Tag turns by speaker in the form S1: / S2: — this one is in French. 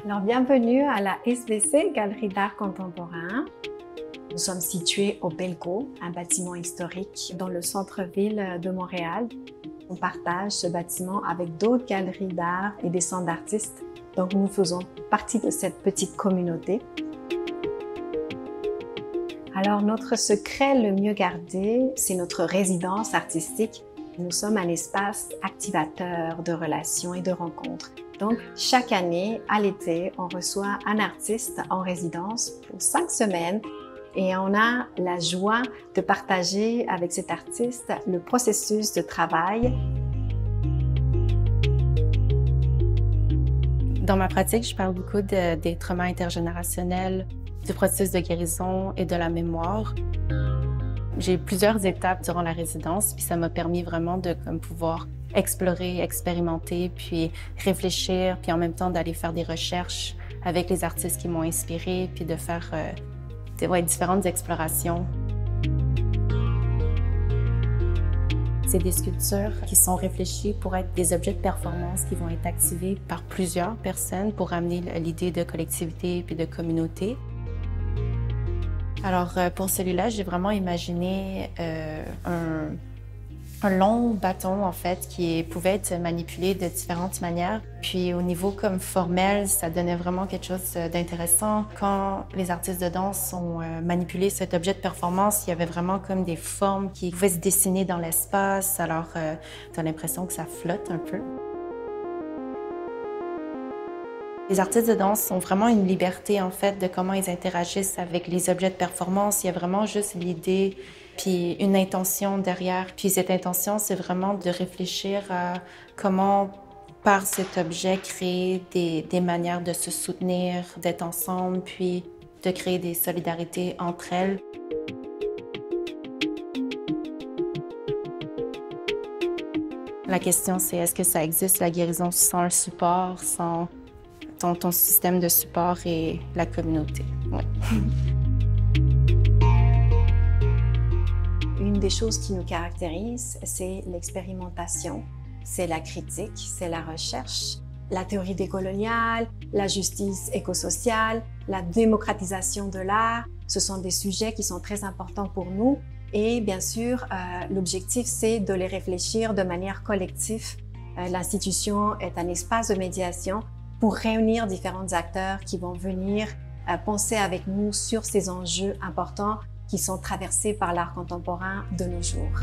S1: Alors, bienvenue à la SBC, Galerie d'Art Contemporain. Nous sommes situés au Belco, un bâtiment historique dans le centre-ville de Montréal. On partage ce bâtiment avec d'autres galeries d'art et des centres d'artistes. Donc, nous faisons partie de cette petite communauté. Alors, notre secret le mieux gardé, c'est notre résidence artistique. Nous sommes un espace activateur de relations et de rencontres. Donc, chaque année, à l'été, on reçoit un artiste en résidence pour 5 semaines et on a la joie de partager avec cet artiste le processus de travail.
S2: Dans ma pratique, je parle beaucoup des traumas intergénérationnels, du processus de guérison et de la mémoire. J'ai eu plusieurs étapes durant la résidence, puis ça m'a permis vraiment de pouvoir explorer, expérimenter, puis réfléchir, puis en même temps d'aller faire des recherches avec les artistes qui m'ont inspirée, puis de faire différentes explorations. C'est des sculptures qui sont réfléchies pour être des objets de performance qui vont être activés par plusieurs personnes pour amener l'idée de collectivité puis de communauté. Alors, pour celui-là, j'ai vraiment imaginé un long bâton, en fait, qui pouvait être manipulé de différentes manières. Puis, au niveau comme formel, ça donnait vraiment quelque chose d'intéressant. Quand les artistes de danse ont manipulé cet objet de performance, il y avait vraiment comme des formes qui pouvaient se dessiner dans l'espace. Alors, tu as l'impression que ça flotte un peu. Les artistes de danse ont vraiment une liberté, en fait, de comment ils interagissent avec les objets de performance. Il y a vraiment juste l'idée, puis une intention derrière. Puis cette intention, c'est vraiment de réfléchir à comment, par cet objet, créer des manières de se soutenir, d'être ensemble, puis de créer des solidarités entre elles. La question, c'est est-ce que ça existe, la guérison, sans un support, sans ton système de support et la communauté. Ouais.
S1: Une des choses qui nous caractérise, c'est l'expérimentation, c'est la critique, c'est la recherche, la théorie décoloniale, la justice écosociale, la démocratisation de l'art. Ce sont des sujets qui sont très importants pour nous et bien sûr, l'objectif, c'est de les réfléchir de manière collective. L'institution est un espace de médiation pour réunir différents acteurs qui vont venir penser avec nous sur ces enjeux importants qui sont traversés par l'art contemporain de nos jours.